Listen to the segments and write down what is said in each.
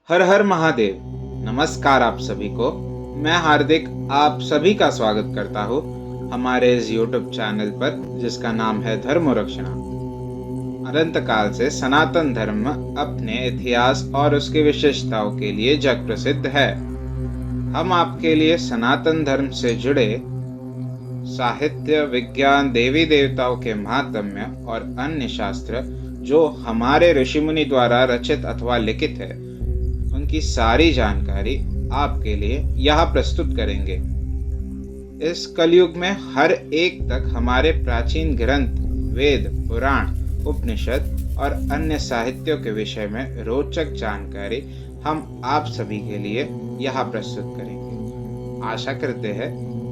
हर हर महादेव। नमस्कार आप सभी को। मैं हार्दिक आप सभी का स्वागत करता हूँ हमारे इस यूट्यूब चैनल पर जिसका नाम है धर्म रक्षणा। अनंत काल से सनातन धर्म अपने इतिहास और उसकी विशेषताओं के लिए जग प्रसिद्ध है। हम आपके लिए सनातन धर्म से जुड़े साहित्य, विज्ञान, देवी देवताओं के महात्म्य और अन्य शास्त्र जो हमारे ऋषि मुनि द्वारा रचित अथवा लिखित है उनकी सारी जानकारी आपके लिए यहाँ प्रस्तुत करेंगे। इस कलयुग में हर एक तक हमारे प्राचीन ग्रंथ, वेद, पुराण, उपनिषद और अन्य साहित्यों के विषय में रोचक जानकारी हम आप सभी के लिए यहाँ प्रस्तुत करेंगे। आशा करते हैं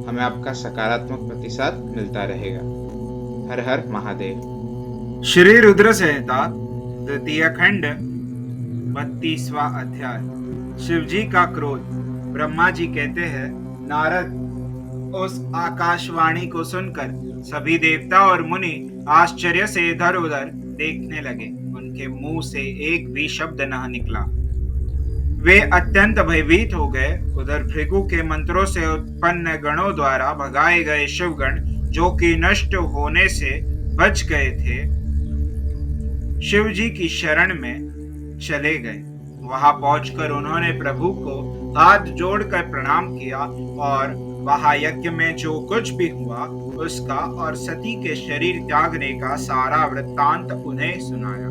हमें आपका सकारात्मक प्रतिसाद मिलता रहेगा। हर हर महादेव। श्री रुद्र संहिता द्वितीय खंड 32वां अध्याय। शिवजी का क्रोध। ब्रह्मा जी कहते हैं, नारद, उस आकाशवाणी को सुनकर सभी देवता और मुनि आश्चर्य से इधर उधर देखने लगे। उनके मुंह से एक भी शब्द न निकला। वे अत्यंत भयभीत हो गए। उधर भृगु के मंत्रों से उत्पन्न गणों द्वारा भगाए गए शिवगण, जो कि नष्ट होने से बच गए थे, शिव जी की शरण में चले गए। वहां पहुंचकर उन्होंने प्रभु को हाथ जोड़कर प्रणाम किया और वहां यज्ञ में जो कुछ भी हुआ उसका और सती के शरीर त्यागने का सारा वृत्तांत उन्हें सुनाया।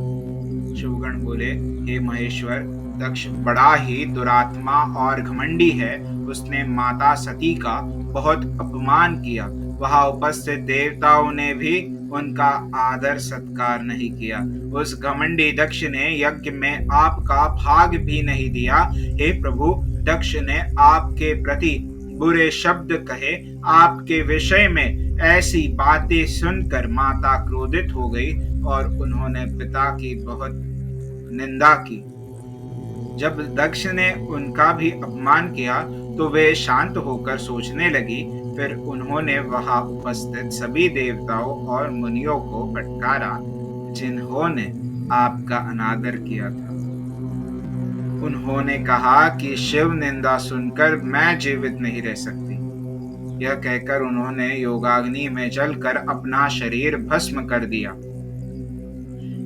शिवगण बोले, हे महेश्वर, दक्ष बड़ा ही दुरात्मा और घमंडी है। उसने माता सती का बहुत अपमान किया। वहां उपस्थित देवताओं ने भी उनका आदर सत्कार नहीं किया। उस घमंडी दक्ष ने यज्ञ में आपका भाग भी नहीं दिया। हे प्रभु, दक्ष ने आपके प्रति बुरे शब्द कहे। आपके विषय में ऐसी बातें सुनकर माता क्रोधित हो गई और उन्होंने पिता की बहुत निंदा की। जब दक्ष ने उनका भी अपमान किया तो वे शांत होकर सोचने लगी। फिर उन्होंने वहां उपस्थित सभी देवताओं और मुनियों को फटकारा जिन्होंने आपका अनादर किया था। उन्होंने कहा कि शिव निंदा सुनकर मैं जीवित नहीं रह सकती। यह कहकर उन्होंने योगाग्नि में जलकर अपना शरीर भस्म कर दिया।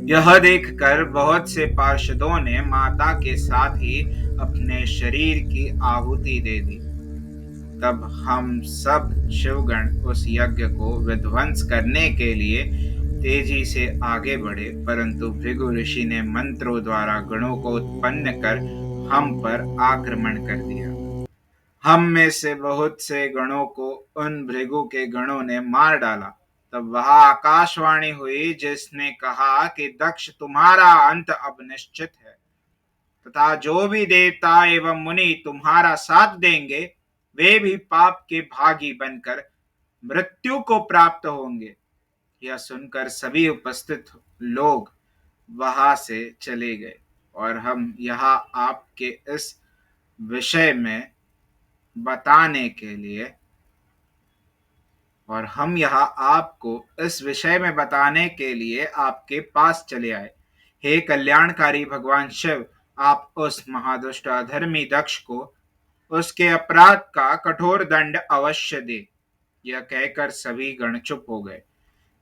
यह देखकर बहुत से पार्षदों ने माता के साथ ही अपने शरीर की आहुति दे दी। तब हम सब शिवगण उस यज्ञ को विध्वंस करने के लिए तेजी से आगे बढ़े, परंतु भृगु ऋषि ने मंत्रों द्वारा गणों को उत्पन्न कर हम पर आक्रमण कर दिया। हम में से बहुत से गणों को उन भृगु के गणों ने मार डाला। तब वह आकाशवाणी हुई जिसने कहा कि दक्ष, तुम्हारा अंत अब निश्चित है तथा जो भी देवता एवं मुनि तुम्हारा साथ देंगे वे भी पाप के भागी बनकर मृत्यु को प्राप्त होंगे। यह सुनकर सभी उपस्थित लोग वहां से चले गए और हम यहाँ आपके इस विषय में बताने के लिए आपके पास चले आए। हे कल्याणकारी भगवान शिव, आप उस महादुष्ट अधर्मी दक्ष को उसके अपराध का कठोर दंड अवश्य दे। यह कहकर सभी गण चुप हो गए।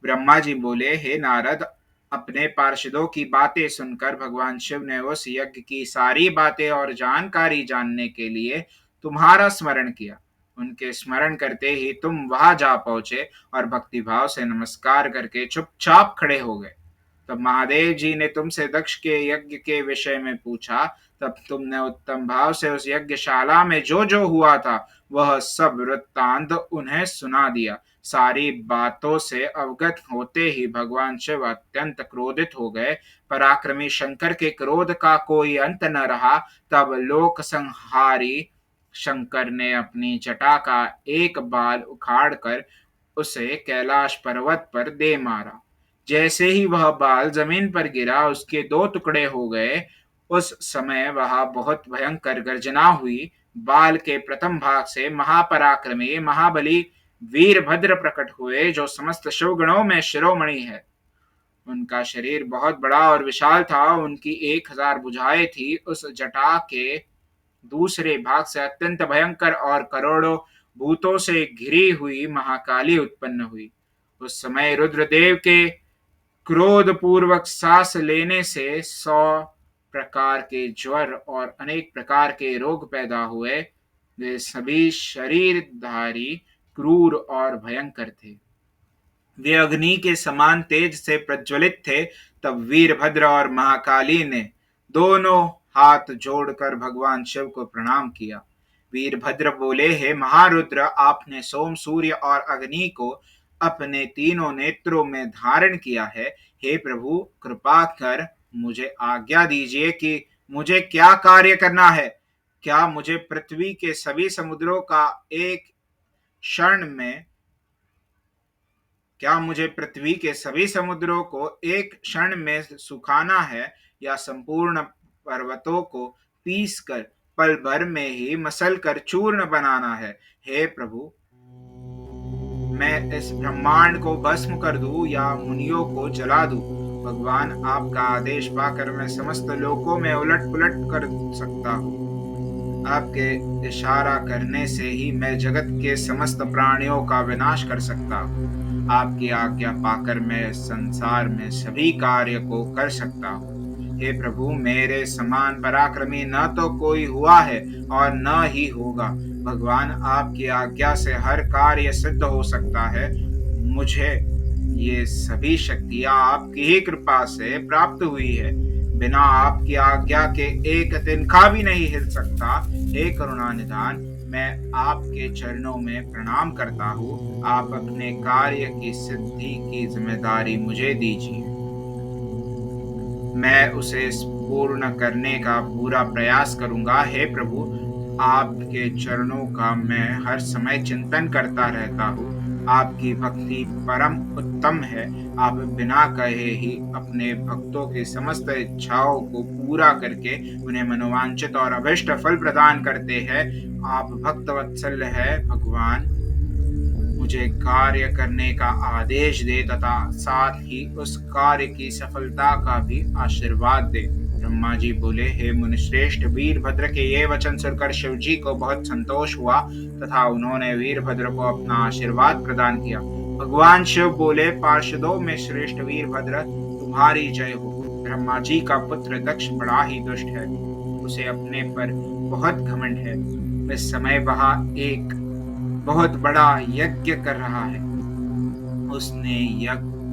ब्रह्मा जी बोले, हे नारद, अपने पार्षदों की बातें सुनकर भगवान शिव ने उस यज्ञ की सारी बातें और जानकारी जानने के लिए तुम्हारा स्मरण किया। उनके स्मरण करते ही तुम वहां जा पहुंचे और भक्तिभाव से नमस्कार करके चुपचाप खड़े हो गए। तब महादेव जी ने तुमसे दक्ष के यज्ञ के विषय में पूछा। तब तुमने उत्तम भाव से उस यज्ञशाला में जो जो हुआ था वह सब वृत्तांत उन्हें सुना दिया। सारी बातों से अवगत होते ही भगवान शिव अत्यंत क्रोधित हो गए। पराक्रमी शंकर के क्रोध का कोई अंत न रहा। तब लोक संहारी शंकर ने अपनी जटा का एक बाल उखाड़कर उसे कैलाश पर्वत पर दे मारा। जैसे ही वह बाल जमीन पर गिरा उसके दो टुकड़े हो गए। उस समय वह बहुत भयंकर गर्जना हुई। बाल के प्रथम भाग से महापराक्रमी महाबली वीरभद्र प्रकट हुए जो समस्त शिवगणों में शिरोमणि है। उनका शरीर बहुत बड़ा और विशाल था। उनकी 1000 भुजाएं थी। उस जटा के दूसरे भाग से अत्यंत भयंकर और करोड़ों भूतों से घिरी हुई महाकाली उत्पन्न हुई। उस समय रुद्रदेव के क्रोध पूर्वक सांस लेने से 100 प्रकार के ज्वर और अनेक प्रकार के रोग पैदा हुए। वे सभी शरीरधारी क्रूर और भयंकर थे। वे अग्नि के समान तेज से प्रज्वलित थे। तब वीरभद्र और महाकाली ने दोनों हाथ जोड़कर भगवान शिव को प्रणाम किया। वीरभद्र बोले, हे महारुद्र, आपने सोम, सूर्य और अग्नि को अपने तीनों नेत्रों में धारण किया है। हे प्रभु, कृपा कर मुझे आज्ञा दीजिए कि मुझे क्या कार्य करना है। क्या मुझे पृथ्वी के सभी समुद्रों का एक क्षण में क्या मुझे पृथ्वी के सभी समुद्रों को एक क्षण में सुखाना है, या संपूर्ण पर्वतों को पीस कर पल भर में ही मसल कर चूर्ण बनाना है। हे प्रभु, मैं इस ब्रह्मांड को भस्म कर दूं या मुनियों को जला दूं। भगवान, आपका आदेश पाकर मैं समस्त लोकों में उलट पुलट कर सकता हूँ। आपके इशारा करने से ही मैं जगत के समस्त प्राणियों का विनाश कर सकता हूँ। आपकी आज्ञा पाकर मैं संसार में सभी कार्य को कर सकता हूँ। हे प्रभु, मेरे समान पराक्रमी न तो कोई हुआ है और न ही होगा। भगवान, आपकी आज्ञा से हर कार्य सिद्ध हो सकता है। मुझे ये सभी शक्तियाँ आपकी ही कृपा से प्राप्त हुई है। बिना आपकी आज्ञा के एक तिनका भी नहीं हिल सकता। हे करुणा निधान, मैं आपके चरणों में प्रणाम करता हूँ। आप अपने कार्य की सिद्धि की जिम्मेदारी मुझे दीजिए। मैं उसे पूर्ण करने का पूरा प्रयास करूंगा। हे प्रभु, आपके चरणों का मैं हर समय चिंतन करता रहता हूँ। आपकी भक्ति परम उत्तम है। आप बिना कहे ही अपने भक्तों की समस्त इच्छाओं को पूरा करके उन्हें मनोवांछित और अभिष्ट फल प्रदान करते हैं। आप भक्त वत्सल है। भगवान, मुझे कार्य करने का आदेश दे तथा साथ ही उस कार्य की सफलता का भी आशीर्वाद दे। ब्रह्मा जी बोले, हे मुनिश्रेष्ठ, वीरभद्र के ये वचन सुनकर शिव जी को बहुत संतोष हुआ तथा उन्होंने वीरभद्र को अपना आशीर्वाद प्रदान किया। भगवान शिव बोले, पार्षदों में श्रेष्ठ वीरभद्र, तुम्हारी जय हो। ब्रह्मा जी का पुत्र दक्ष बड़ा ही दुष्ट है। उसे अपने पर बहुत घमंड है। इस समय वह एक बहुत बड़ा यज्ञ कर रहा है। उसने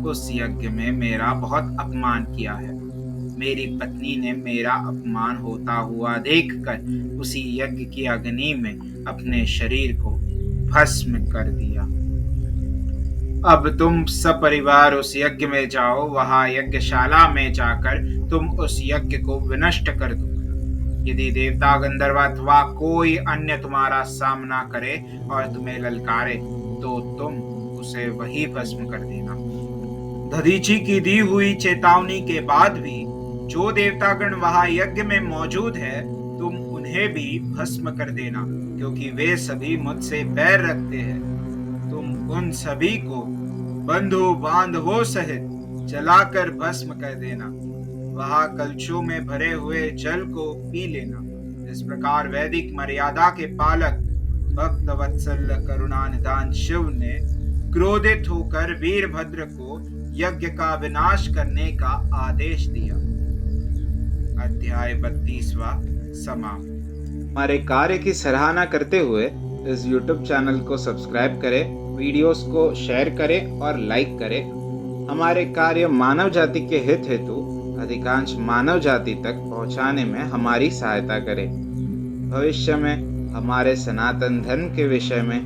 उस यज्ञ में मेरा बहुत अपमान किया है। मेरी पत्नी ने मेरा अपमान होता हुआ देखकर उसी यज्ञ की अग्नि में अपने शरीर को भस्म कर दिया। अब तुम सपरिवार उस यज्ञ में जाओ। वहां यज्ञशाला में जाकर तुम उस यज्ञ को विनष्ट कर दो। यदि देवता, गंधर्व अथवा कोई अन्य तुम्हारा सामना करे और तुम्हें ललकारे तो तुम उसे वही भस्म कर देना। दधीची की दी हुई चेतावनी के बाद भी जो देवतागण वहां यज्ञ में मौजूद है, तुम उन्हें भी भस्म कर देना, क्योंकि वे सभी मुझसे बैर रखते हैं। तुम उन सभी को बंधु बांधवों सहित जलाकर भस्म कर देना। वहां कलशों में भरे हुए जल को पी लेना। इस प्रकार वैदिक मर्यादा के पालक भक्त वत्सल करुणानिधान शिव ने क्रोधित होकर वीरभद्र को यज्ञ का विनाश करने का आदेश दिया। अध्याय 32वां समाप्त। हमारे कार्य की सराहना करते हुए इस YouTube चैनल को सब्सक्राइब करें, वीडियोस को शेयर करें और लाइक करें। हमारे कार्य मानव जाति के हित हेतु अधिकांश मानव जाति तक पहुंचाने में हमारी सहायता करें। भविष्य में हमारे सनातन धर्म के विषय में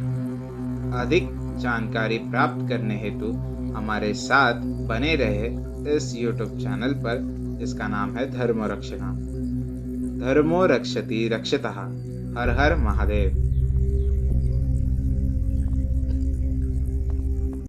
अधिक जानकारी प्राप्त करने हेतु हमारे साथ बने रहे इस YouTube चैनल पर, जिसका नाम है धर्मो रक्षणा। धर्मो रक्षति रक्षतः। हर हर महादेव।